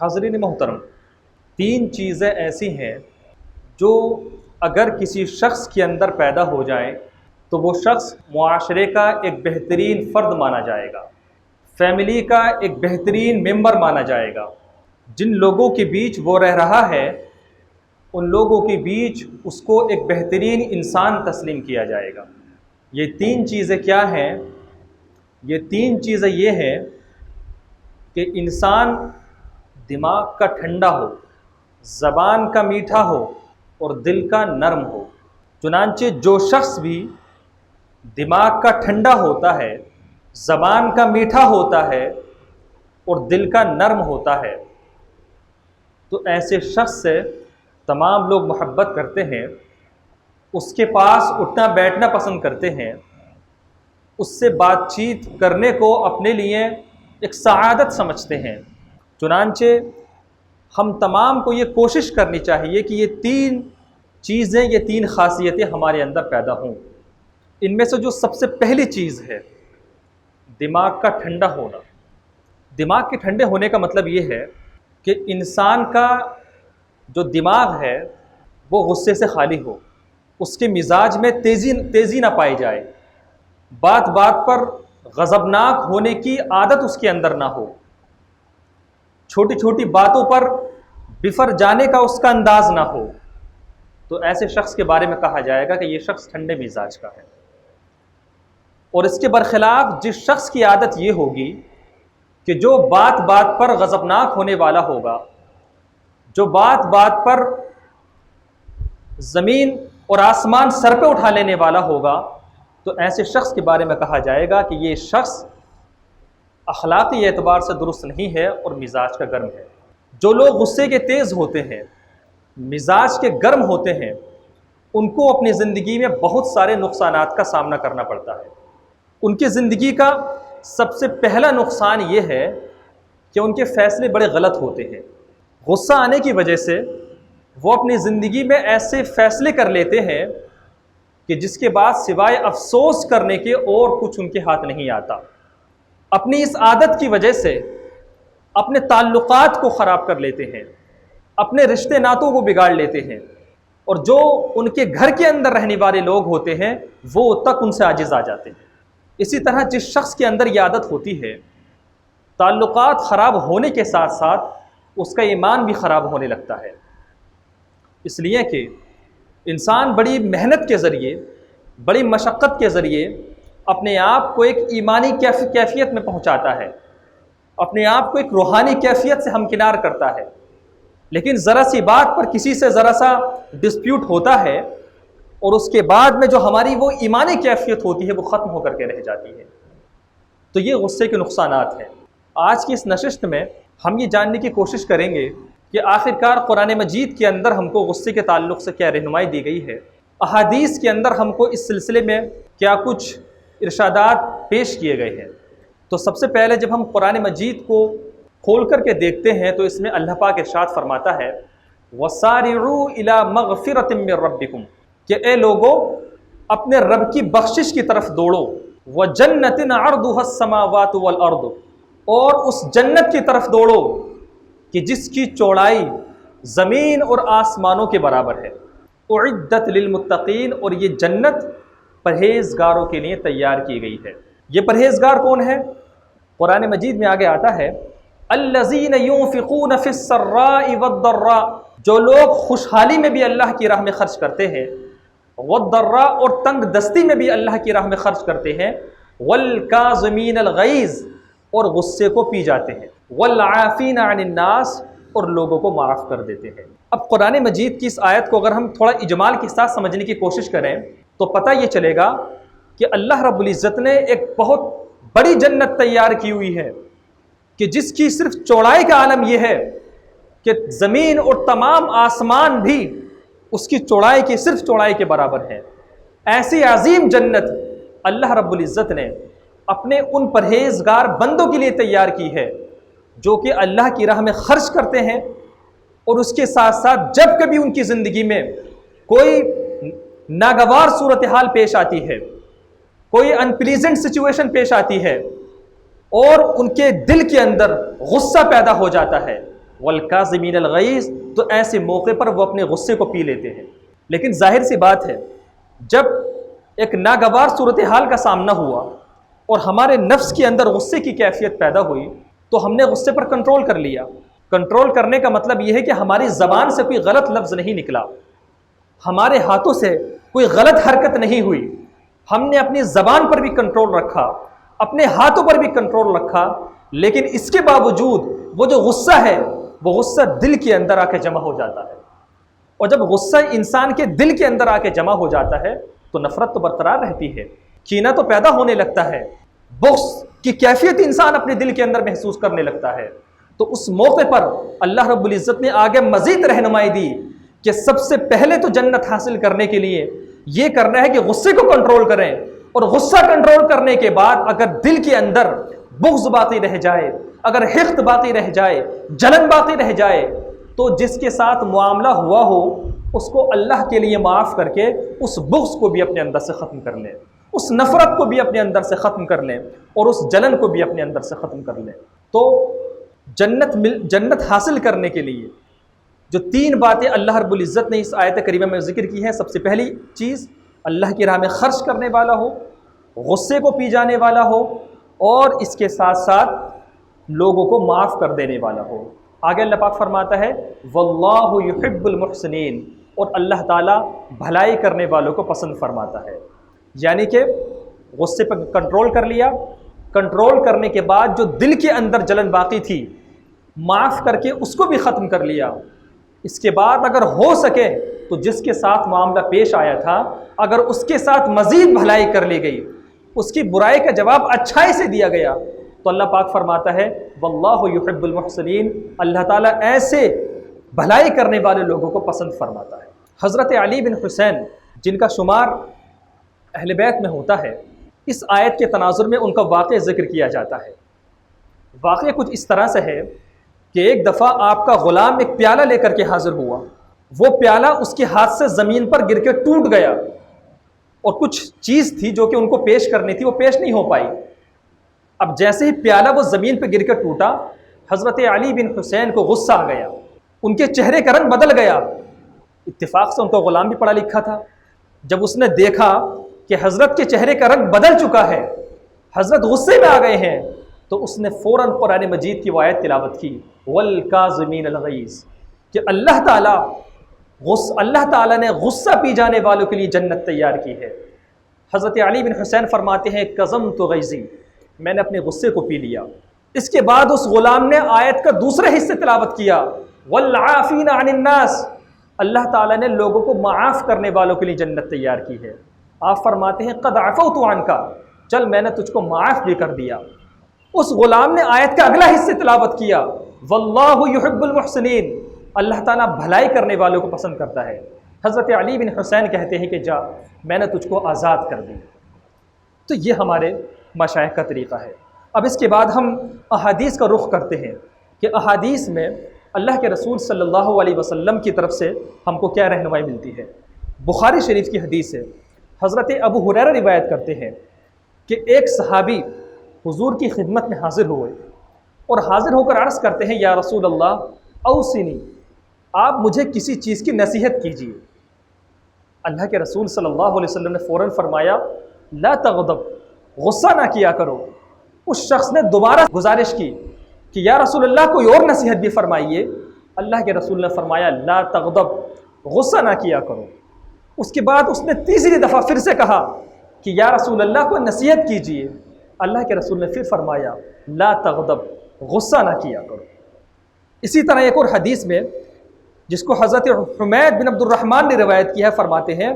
حاضرین محترم، تین چیزیں ایسی ہیں جو اگر کسی شخص کے اندر پیدا ہو جائیں تو وہ شخص معاشرے کا ایک بہترین فرد مانا جائے گا، فیملی کا ایک بہترین ممبر مانا جائے گا۔ جن لوگوں کے بیچ وہ رہ رہا ہے ان لوگوں کے بیچ اس کو ایک بہترین انسان تسلیم کیا جائے گا۔ یہ تین چیزیں کیا ہیں؟ یہ تین چیزیں یہ ہیں کہ انسان دماغ کا ٹھنڈا ہو، زبان کا میٹھا ہو اور دل کا نرم ہو۔ چنانچہ جو شخص بھی دماغ کا ٹھنڈا ہوتا ہے، زبان کا میٹھا ہوتا ہے اور دل کا نرم ہوتا ہے تو ایسے شخص سے تمام لوگ محبت کرتے ہیں، اس کے پاس اٹھنا بیٹھنا پسند کرتے ہیں، اس سے بات چیت کرنے کو اپنے لیے ایک سعادت سمجھتے ہیں۔ چنانچہ ہم تمام کو یہ کوشش کرنی چاہیے کہ یہ تین چیزیں، یہ تین خاصیتیں ہمارے اندر پیدا ہوں۔ ان میں سے جو سب سے پہلی چیز ہے دماغ کا ٹھنڈا ہونا۔ دماغ کے ٹھنڈے ہونے کا مطلب یہ ہے کہ انسان کا جو دماغ ہے وہ غصے سے خالی ہو، اس کے مزاج میں تیزی نہ پائی جائے، بات بات پر غضبناک ہونے کی عادت اس کے اندر نہ ہو، چھوٹی چھوٹی باتوں پر بفر جانے کا اس کا انداز نہ ہو، تو ایسے شخص کے بارے میں کہا جائے گا کہ یہ شخص ٹھنڈے مزاج کا ہے۔ اور اس کے برخلاف جس شخص کی عادت یہ ہوگی کہ جو بات بات پر غضبناک ہونے والا ہوگا، جو بات بات پر زمین اور آسمان سر پہ اٹھا لینے والا ہوگا، تو ایسے شخص کے بارے میں کہا جائے گا کہ یہ شخص اخلاقی اعتبار سے درست نہیں ہے اور مزاج کا گرم ہے۔ جو لوگ غصے کے تیز ہوتے ہیں، مزاج کے گرم ہوتے ہیں، ان کو اپنی زندگی میں بہت سارے نقصانات کا سامنا کرنا پڑتا ہے۔ ان کی زندگی کا سب سے پہلا نقصان یہ ہے کہ ان کے فیصلے بڑے غلط ہوتے ہیں۔ غصہ آنے کی وجہ سے وہ اپنی زندگی میں ایسے فیصلے کر لیتے ہیں کہ جس کے بعد سوائے افسوس کرنے کے اور کچھ ان کے ہاتھ نہیں آتا۔ اپنی اس عادت کی وجہ سے اپنے تعلقات کو خراب کر لیتے ہیں، اپنے رشتے ناتوں کو بگاڑ لیتے ہیں، اور جو ان کے گھر کے اندر رہنے والے لوگ ہوتے ہیں وہ تک ان سے عاجز آ جاتے ہیں۔ اسی طرح جس شخص کے اندر یہ عادت ہوتی ہے، تعلقات خراب ہونے کے ساتھ ساتھ اس کا ایمان بھی خراب ہونے لگتا ہے، اس لیے کہ انسان بڑی محنت کے ذریعے، بڑی مشقت کے ذریعے اپنے آپ کو ایک ایمانی کیفیت میں پہنچاتا ہے، اپنے آپ کو ایک روحانی کیفیت سے ہمکنار کرتا ہے، لیکن ذرا سی بات پر کسی سے ذرا سا ڈسپیوٹ ہوتا ہے اور اس کے بعد میں جو ہماری وہ ایمانی کیفیت ہوتی ہے وہ ختم ہو کر کے رہ جاتی ہے۔ تو یہ غصے کے نقصانات ہیں۔ آج کی اس نشست میں ہم یہ جاننے کی کوشش کریں گے کہ آخرکار قرآن مجید کے اندر ہم کو غصے کے تعلق سے کیا رہنمائی دی گئی ہے، احادیث کے اندر ہم کو اس سلسلے میں کیا کچھ ارشادات پیش کیے گئے ہیں۔ تو سب سے پہلے جب ہم قرآن مجید کو کھول کر کے دیکھتے ہیں تو اس میں اللہ پاک ارشاد فرماتا ہے وَسَارِعُوا إِلَى مَغْفِرَةٍ مِّن رَبِّكُمْ، کہ اے لوگو اپنے رب کی بخشش کی طرف دوڑو، وَجَنَّةٍ عَرْضُهَا السَّمَاوَاتُ وَالْأَرْضُ، اور اس جنت کی طرف دوڑو کہ جس کی چوڑائی زمین اور آسمانوں کے برابر ہے، اعدت للمتقین، اور یہ جنت پرہیزگاروں کے لیے تیار کی گئی ہے۔ یہ پرہیزگار کون ہے؟ قرآن مجید میں آگے آتا ہے الذین ينفقون فی السراء والضراء، جو لوگ خوشحالی میں بھی اللہ کی راہ میں خرچ کرتے ہیں، والضراء، اور تنگ دستی میں بھی اللہ کی راہ میں خرچ کرتے ہیں، والکاظمین الغیظ، اور غصے کو پی جاتے ہیں، والعافین عن الناس، اور لوگوں کو معاف کر دیتے ہیں۔ اب قرآن مجید کی اس آیت کو اگر ہم تھوڑا اجمال کے ساتھ سمجھنے کی کوشش کریں تو پتہ یہ چلے گا کہ اللہ رب العزت نے ایک بہت بڑی جنت تیار کی ہوئی ہے کہ جس کی صرف چوڑائی کا عالم یہ ہے کہ زمین اور تمام آسمان بھی اس کی چوڑائی کی صرف چوڑائی کے برابر ہے۔ ایسی عظیم جنت اللہ رب العزت نے اپنے ان پرہیزگار بندوں کے لیے تیار کی ہے جو کہ اللہ کی راہ میں خرچ کرتے ہیں، اور اس کے ساتھ ساتھ جب کبھی ان کی زندگی میں کوئی ناگوار صورتحال پیش آتی ہے، کوئی انپلیزنٹ سچویشن پیش آتی ہے اور ان کے دل کے اندر غصہ پیدا ہو جاتا ہے، والکاظمین الغیظ، تو ایسے موقع پر وہ اپنے غصے کو پی لیتے ہیں۔ لیکن ظاہر سی بات ہے، جب ایک ناگوار صورتحال کا سامنا ہوا اور ہمارے نفس کے اندر غصے کی کیفیت پیدا ہوئی تو ہم نے غصے پر کنٹرول کر لیا۔ کنٹرول کرنے کا مطلب یہ ہے کہ ہماری زبان سے کوئی غلط لفظ نہیں نکلا، ہمارے ہاتھوں سے کوئی غلط حرکت نہیں ہوئی، ہم نے اپنی زبان پر بھی کنٹرول رکھا، اپنے ہاتھوں پر بھی کنٹرول رکھا، لیکن اس کے باوجود وہ جو غصہ ہے وہ غصہ دل کے اندر آ کے جمع ہو جاتا ہے، اور جب غصہ انسان کے دل کے اندر آ کے جمع ہو جاتا ہے تو نفرت تو برقرار رہتی ہے، کینہ تو پیدا ہونے لگتا ہے، بغض کی کیفیت انسان اپنے دل کے اندر محسوس کرنے لگتا ہے۔ تو اس موقع پر اللہ رب العزت نے آگے مزید رہنمائی دی کہ سب سے پہلے تو جنت حاصل کرنے کے لیے یہ کرنا ہے کہ غصے کو کنٹرول کریں، اور غصہ کنٹرول کرنے کے بعد اگر دل کے اندر بغض باقی رہ جائے، اگر حقد باقی رہ جائے، جلن باقی رہ جائے، تو جس کے ساتھ معاملہ ہوا ہو اس کو اللہ کے لیے معاف کر کے اس بغض کو بھی اپنے اندر سے ختم کر لیں، اس نفرت کو بھی اپنے اندر سے ختم کر لیں، اور اس جلن کو بھی اپنے اندر سے ختم کر لیں۔ تو جنت حاصل کرنے کے لیے جو تین باتیں اللہ رب العزت نے اس آیت کریمہ میں ذکر کی ہیں، سب سے پہلی چیز اللہ کی راہ میں خرچ کرنے والا ہو، غصے کو پی جانے والا ہو، اور اس کے ساتھ ساتھ لوگوں کو معاف کر دینے والا ہو۔ آگے اللہ پاک فرماتا ہے واللہ یحب المحسنین، اور اللہ تعالیٰ بھلائی کرنے والوں کو پسند فرماتا ہے۔ یعنی کہ غصے پر کنٹرول کر لیا، کنٹرول کرنے کے بعد جو دل کے اندر جلن باقی تھی معاف کر کے اس کو بھی ختم کر لیا۔ اس کے بعد اگر ہو سکے تو جس کے ساتھ معاملہ پیش آیا تھا اگر اس کے ساتھ مزید بھلائی کر لی گئی، اس کی برائی کا جواب اچھائی سے دیا گیا، تو اللہ پاک فرماتا ہے واللہ یحب المحسنین، اللہ تعالیٰ ایسے بھلائی کرنے والے لوگوں کو پسند فرماتا ہے۔ حضرت علی بن حسین جن کا شمار اہل بیت میں ہوتا ہے، اس آیت کے تناظر میں ان کا واقعہ ذکر کیا جاتا ہے۔ واقعہ کچھ اس طرح سے ہے کہ ایک دفعہ آپ کا غلام ایک پیالہ لے کر کے حاضر ہوا، وہ پیالہ اس کے ہاتھ سے زمین پر گر کے ٹوٹ گیا، اور کچھ چیز تھی جو کہ ان کو پیش کرنی تھی وہ پیش نہیں ہو پائی۔ اب جیسے ہی پیالہ وہ زمین پہ گر کے ٹوٹا، حضرت علی بن حسین کو غصہ آ گیا، ان کے چہرے کا رنگ بدل گیا۔ اتفاق سے ان کا غلام بھی پڑھا لکھا تھا، جب اس نے دیکھا کہ حضرت کے چہرے کا رنگ بدل چکا ہے، حضرت غصے میں آ گئے ہیں، تو اس نے فوراً قرآن مجید کی وہ آیت تلاوت کی والکاظمین الغیظ، کہ اللہ تعالیٰ نے غصہ پی جانے والوں کے لیے جنت تیار کی ہے۔ حضرت علی بن حسین فرماتے ہیں کظمت غیظی، میں نے اپنے غصے کو پی لیا۔ اس کے بعد اس غلام نے آیت کا دوسرے حصے تلاوت کیا والعافین عن الناس، اللہ تعالیٰ نے لوگوں کو معاف کرنے والوں کے لیے جنت تیار کی ہے۔ آپ فرماتے ہیں قد عفوت عنک، چل میں نے تجھ کو معاف بھی کر دیا۔ اس غلام نے آیت کا اگلا حصہ تلاوت کیا واللہ یحب المحسنین، اللہ تعالیٰ بھلائی کرنے والوں کو پسند کرتا ہے۔ حضرت علی بن حسین کہتے ہیں کہ جا میں نے تجھ کو آزاد کر دی۔ تو یہ ہمارے مشائخ کا طریقہ ہے۔ اب اس کے بعد ہم احادیث کا رخ کرتے ہیں کہ احادیث میں اللہ کے رسول صلی اللہ علیہ وسلم کی طرف سے ہم کو کیا رہنمائی ملتی ہے۔ بخاری شریف کی حدیث ہے، حضرت ابو ہریرہ روایت کرتے ہیں کہ ایک صحابی حضور کی خدمت میں حاضر ہوئے اور حاضر ہو کر عرض کرتے ہیں یا رسول اللہ اوصنی، آپ مجھے کسی چیز کی نصیحت کیجیے۔ اللہ کے رسول صلی اللہ علیہ وسلم نے فوراً فرمایا لا تغضب، غصہ نہ کیا کرو۔ اس شخص نے دوبارہ گزارش کی کہ یا رسول اللہ کوئی اور نصیحت بھی فرمائیے۔ اللہ کے رسول نے فرمایا لا تغضب، غصہ نہ کیا کرو۔ اس کے بعد اس نے تیسری دفعہ پھر سے کہا کہ یا رسول اللہ کو نصیحت کیجیے۔ اللہ کے رسول نے پھر فرمایا لا تغضب، غصہ نہ کیا کرو۔ اسی طرح ایک اور حدیث میں جس کو حضرت حمید بن عبد الرحمن نے روایت کی ہے، فرماتے ہیں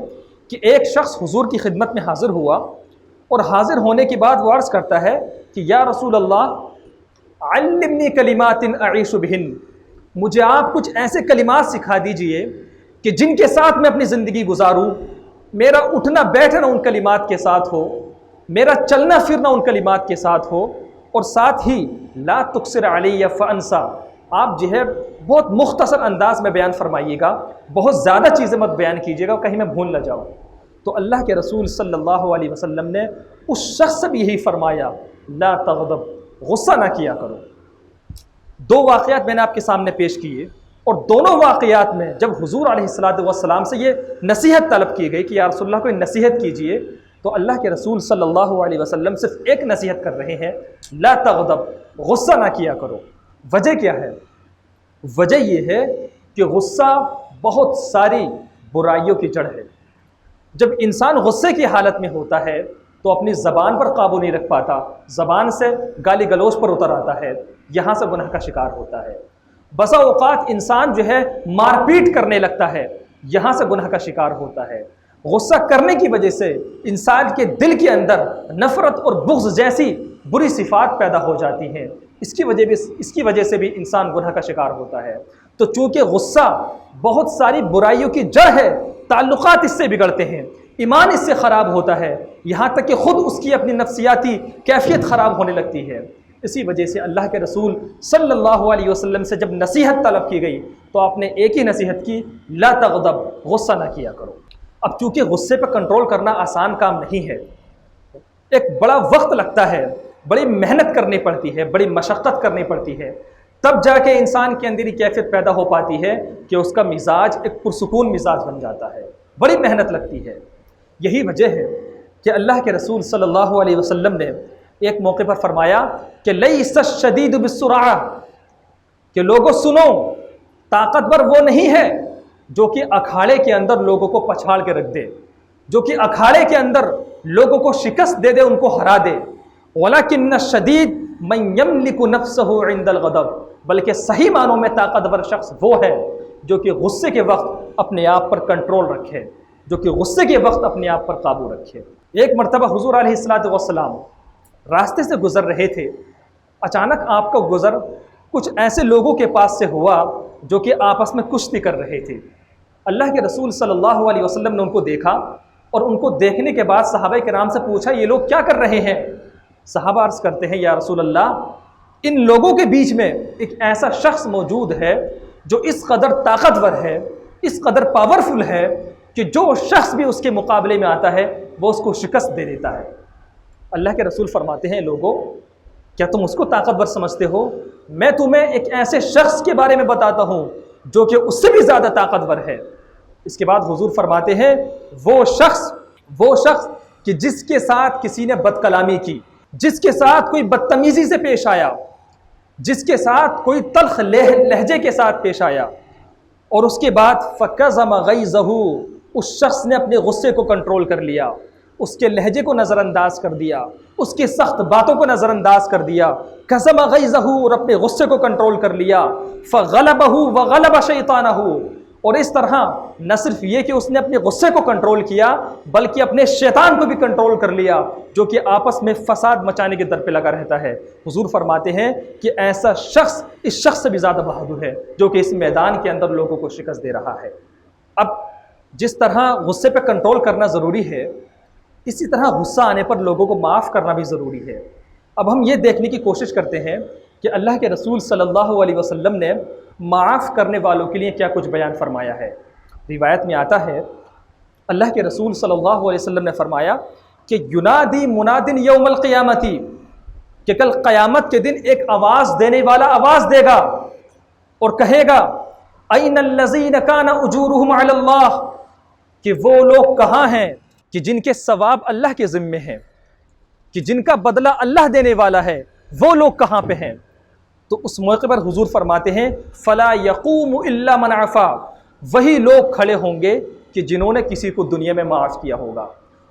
کہ ایک شخص حضور کی خدمت میں حاضر ہوا اور حاضر ہونے کے بعد وہ عرض کرتا ہے کہ یا رسول اللہ علمنی کلمات اعیش بہن، مجھے آپ کچھ ایسے کلمات سکھا دیجئے کہ جن کے ساتھ میں اپنی زندگی گزاروں، میرا اٹھنا بیٹھنا ان کلمات کے ساتھ ہو، میرا چلنا پھرنا ان کلمات کے ساتھ ہو، اور ساتھ ہی لا تقصر علی فانسا، آپ جو ہے بہت مختصر انداز میں بیان فرمائیے گا، بہت زیادہ چیزیں مت بیان کیجیے گا کہیں میں بھول نہ جاؤں۔ تو اللہ کے رسول صلی اللہ علیہ وسلم نے اس شخص سے بھی یہی فرمایا لا تغضب، غصہ نہ کیا کرو۔ دو واقعات میں نے آپ کے سامنے پیش کیے، اور دونوں واقعات میں جب حضور علیہ الصلوۃ والسلام سے یہ نصیحت طلب کی گئی کہ یا رسول اللہ کوئی نصیحت کیجئے، تو اللہ کے رسول صلی اللہ علیہ وسلم صرف ایک نصیحت کر رہے ہیں، لا تغضب، غصہ نہ کیا کرو۔ وجہ کیا ہے؟ وجہ یہ ہے کہ غصہ بہت ساری برائیوں کی جڑ ہے۔ جب انسان غصے کی حالت میں ہوتا ہے تو اپنی زبان پر قابو نہیں رکھ پاتا، زبان سے گالی گلوچ پر اتر آتا ہے، یہاں سے گناہ کا شکار ہوتا ہے۔ بسا اوقات انسان جو ہے مار پیٹ کرنے لگتا ہے، یہاں سے گناہ کا شکار ہوتا ہے۔ غصہ کرنے کی وجہ سے انسان کے دل کے اندر نفرت اور بغض جیسی بری صفات پیدا ہو جاتی ہیں، اس کی وجہ سے بھی انسان گناہ کا شکار ہوتا ہے۔ تو چونکہ غصہ بہت ساری برائیوں کی جڑ ہے، تعلقات اس سے بگڑتے ہیں، ایمان اس سے خراب ہوتا ہے، یہاں تک کہ خود اس کی اپنی نفسیاتی کیفیت خراب ہونے لگتی ہے۔ اسی وجہ سے اللہ کے رسول صلی اللہ علیہ وسلم سے جب نصیحت طلب کی گئی تو آپ نے ایک ہی نصیحت کی، لا تغضب، غصہ نہ کیا کرو۔ اب چونکہ غصے پہ کنٹرول کرنا آسان کام نہیں ہے، ایک بڑا وقت لگتا ہے، بڑی محنت کرنی پڑتی ہے، بڑی مشقت کرنی پڑتی ہے، تب جا کے انسان کے اندر یہ کیفیت پیدا ہو پاتی ہے کہ اس کا مزاج ایک پرسکون مزاج بن جاتا ہے، بڑی محنت لگتی ہے۔ یہی وجہ ہے کہ اللہ کے رسول صلی اللہ علیہ وسلم نے ایک موقع پر فرمایا کہ لیس الشدید بالسرعہ، کہ لوگوں سنو، طاقتور وہ نہیں ہے جو کہ اکھاڑے کے اندر لوگوں کو پچھاڑ کے رکھ دے، جو کہ اکھاڑے کے اندر لوگوں کو شکست دے دے، ان کو ہرا دے، ولیکن الشدید من یملک نفسہ عند الغضب، بلکہ صحیح معنوں میں طاقتور شخص وہ ہے جو کہ غصے کے وقت اپنے آپ پر کنٹرول رکھے، جو کہ غصے کے وقت اپنے آپ پر قابو رکھے۔ ایک مرتبہ حضور علیہ الصلوۃ والسلام راستے سے گزر رہے تھے، اچانک آپ کا گزر کچھ ایسے لوگوں کے پاس سے ہوا جو کہ آپس میں کشتی کر رہے تھے۔ اللہ کے رسول صلی اللہ علیہ وسلم نے ان کو دیکھا، اور ان کو دیکھنے کے بعد صحابہ کرام سے پوچھا یہ لوگ کیا کر رہے ہیں؟ صحابہ عرض کرتے ہیں یا رسول اللہ، ان لوگوں کے بیچ میں ایک ایسا شخص موجود ہے جو اس قدر طاقتور ہے، اس قدر پاورفل ہے کہ جو شخص بھی اس کے مقابلے میں آتا ہے وہ اس کو شکست دے دیتا ہے۔ اللہ کے رسول فرماتے ہیں لوگوں، کیا تم اس کو طاقتور سمجھتے ہو؟ میں تمہیں ایک ایسے شخص کے بارے میں بتاتا ہوں جو کہ اس سے بھی زیادہ طاقتور ہے۔ اس کے بعد حضور فرماتے ہیں وہ شخص کہ جس کے ساتھ کسی نے بد کلامی کی، جس کے ساتھ کوئی بدتمیزی سے پیش آیا، جس کے ساتھ کوئی تلخ لہجے کے ساتھ پیش آیا، اور اس کے بعد فَكَظَمَ غَيْظَهُ، اس شخص نے اپنے غصے کو کنٹرول کر لیا، اس کے لہجے کو نظر انداز کر دیا، اس کی سخت باتوں کو نظر انداز کر دیا، قَظَمَ غَيْظَهُ، اور اپنے غصے کو کنٹرول کر لیا، فَغَلَبَهُ وَغَلَبَ شَيْطَانَهُ، اور اس طرح نہ صرف یہ کہ اس نے اپنے غصے کو کنٹرول کیا بلکہ اپنے شیطان کو بھی کنٹرول کر لیا جو کہ آپس میں فساد مچانے کے در پہ لگا رہتا ہے۔ حضور فرماتے ہیں کہ ایسا شخص اس شخص سے بھی زیادہ بہادر ہے جو کہ اس میدان کے اندر لوگوں کو شکست دے رہا ہے۔ اب جس طرح غصے پہ کنٹرول کرنا ضروری ہے، اسی طرح غصہ آنے پر لوگوں کو معاف کرنا بھی ضروری ہے۔ اب ہم یہ دیکھنے کی کوشش کرتے ہیں کہ اللہ کے رسول صلی اللہ علیہ وسلم نے معاف کرنے والوں کے لیے کیا کچھ بیان فرمایا ہے۔ روایت میں آتا ہے اللہ کے رسول صلی اللہ علیہ وسلم نے فرمایا کہ ینادی منادن یوم القیامتی، کہ کل قیامت کے دن ایک آواز دینے والا آواز دے گا اور کہے گا این الذین کان اجورہم علی اللہ، کہ وہ لوگ کہاں ہیں کہ جن کے ثواب اللہ کے ذمے ہیں، کہ جن کا بدلہ اللہ دینے والا ہے، وہ لوگ کہاں پہ ہیں؟ تو اس موقع پر حضور فرماتے ہیں فلا یقوم الا من عفا، وہی لوگ کھڑے ہوں گے کہ جنہوں نے کسی کو دنیا میں معاف کیا ہوگا،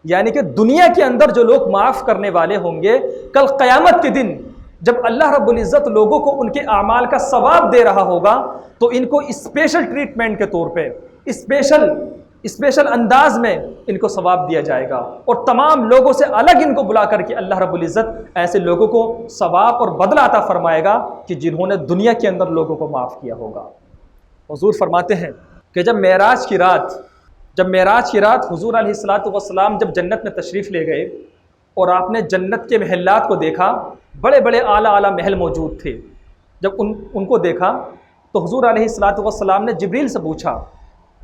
یعنی کہ دنیا کے اندر جو لوگ معاف کرنے والے ہوں گے، کل قیامت کے دن جب اللہ رب العزت لوگوں کو ان کے اعمال کا ثواب دے رہا ہوگا تو ان کو اسپیشل ٹریٹمنٹ کے طور پہ اسپیشل انداز میں ان کو ثواب دیا جائے گا، اور تمام لوگوں سے الگ ان کو بلا کر کے اللہ رب العزت ایسے لوگوں کو ثواب اور بدلہ عطا فرمائے گا کہ جنہوں نے دنیا کے اندر لوگوں کو معاف کیا ہوگا۔ حضور فرماتے ہیں کہ جب معراج کی رات حضور علیہ الصلوۃ والسلام جب جنت میں تشریف لے گئے اور آپ نے جنت کے محلات کو دیکھا، بڑے بڑے اعلیٰ محل موجود تھے، جب ان کو دیکھا تو حضور علیہ الصلوۃ والسلام نے جبریل سے پوچھا،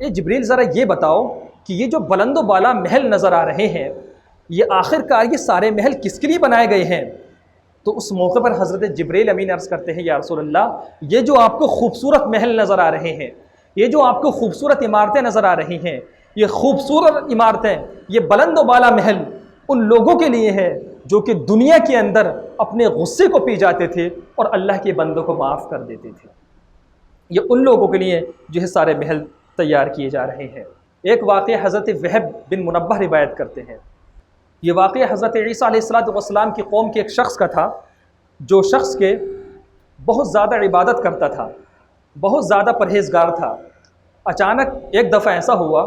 اے جبریل ذرا یہ بتاؤ کہ یہ جو بلند و بالا محل نظر آ رہے ہیں، یہ آخر کار یہ سارے محل کس کے لیے بنائے گئے ہیں؟ تو اس موقع پر حضرت جبریل امین عرض کرتے ہیں یا رسول اللہ یہ جو آپ کو خوبصورت محل نظر آ رہے ہیں، یہ جو آپ کو خوبصورت عمارتیں نظر آ رہی ہیں، یہ خوبصورت عمارتیں، یہ بلند و بالا محل ان لوگوں کے لیے ہے جو کہ دنیا کے اندر اپنے غصے کو پی جاتے تھے اور اللہ کے بندوں کو معاف کر دیتے تھے۔ یہ ان لوگوں کے لیے جو ہے سارے محل تیار کیے جا رہے ہیں۔ ایک واقعہ حضرت وہب بن منبہ روایت کرتے ہیں۔ یہ واقعہ حضرت عیسیٰ علیہ السلام کی قوم کے ایک شخص کا تھا، جو شخص کے بہت زیادہ عبادت کرتا تھا، بہت زیادہ پرہیزگار تھا۔ اچانک ایک دفعہ ایسا ہوا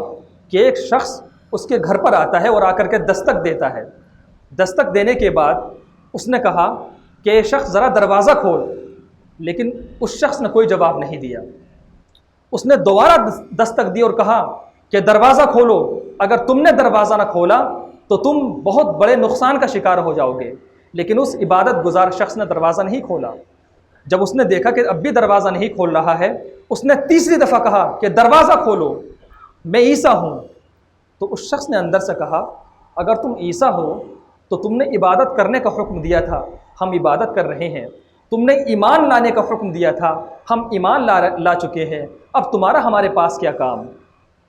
کہ ایک شخص اس کے گھر پر آتا ہے اور آ کر کے دستک دیتا ہے۔ دستک دینے کے بعد اس نے کہا کہ یہ شخص ذرا دروازہ کھول، لیکن اس شخص نے کوئی جواب نہیں دیا۔ اس نے دوبارہ دستک دی اور کہا کہ دروازہ کھولو، اگر تم نے دروازہ نہ کھولا تو تم بہت بڑے نقصان کا شکار ہو جاؤ گے۔ لیکن اس عبادت گزار شخص نے دروازہ نہیں کھولا۔ جب اس نے دیکھا کہ اب بھی دروازہ نہیں کھول رہا ہے، اس نے تیسری دفعہ کہا کہ دروازہ کھولو، میں عیسیٰ ہوں۔ تو اس شخص نے اندر سے کہا اگر تم عیسیٰ ہو تو تم نے عبادت کرنے کا حکم دیا تھا، ہم عبادت کر رہے ہیں۔ تم نے ایمان لانے کا حکم دیا تھا، ہم ایمان لا چکے ہیں، اب تمہارا ہمارے پاس کیا کام؟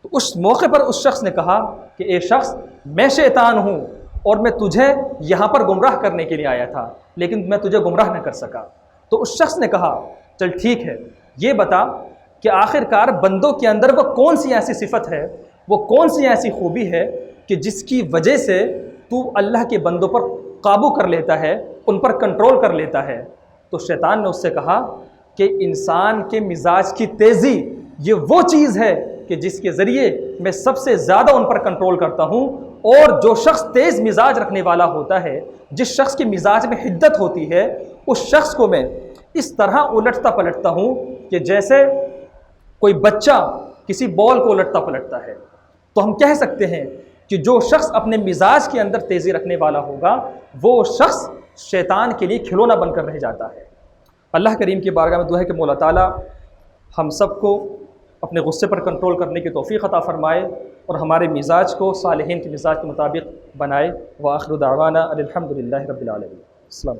تو اس موقع پر اس شخص نے کہا کہ اے شخص، میں شیطان ہوں اور میں تجھے یہاں پر گمراہ کرنے کے لیے آیا تھا، لیکن میں تجھے گمراہ نہ کر سکا۔ تو اس شخص نے کہا چل ٹھیک ہے، یہ بتا کہ آخر کار بندوں کے اندر وہ کون سی ایسی صفت ہے، وہ کون سی ایسی خوبی ہے کہ جس کی وجہ سے تو اللہ کے بندوں پر قابو کر لیتا ہے، ان پر کنٹرول کر لیتا ہے؟ تو شیطان نے اس سے کہا کہ انسان کے مزاج کی تیزی یہ وہ چیز ہے کہ جس کے ذریعے میں سب سے زیادہ ان پر کنٹرول کرتا ہوں، اور جو شخص تیز مزاج رکھنے والا ہوتا ہے، جس شخص کے مزاج میں حدت ہوتی ہے، اس شخص کو میں اس طرح الٹتا پلٹتا ہوں کہ جیسے کوئی بچہ کسی بال کو الٹتا پلٹتا ہے۔ تو ہم کہہ سکتے ہیں کہ جو شخص اپنے مزاج کے اندر تیزی رکھنے والا ہوگا وہ شخص شیطان کے لیے کھلونا بن کر رہ جاتا ہے۔ اللہ کریم کی بارگاہ میں دعا ہے کہ مولا تعالیٰ ہم سب کو اپنے غصے پر کنٹرول کرنے کی توفیق عطا فرمائے اور ہمارے مزاج کو صالحین کے مزاج کے مطابق بنائے۔ وآخر دعوانا الحمد للہ رب العالمین۔ السلام۔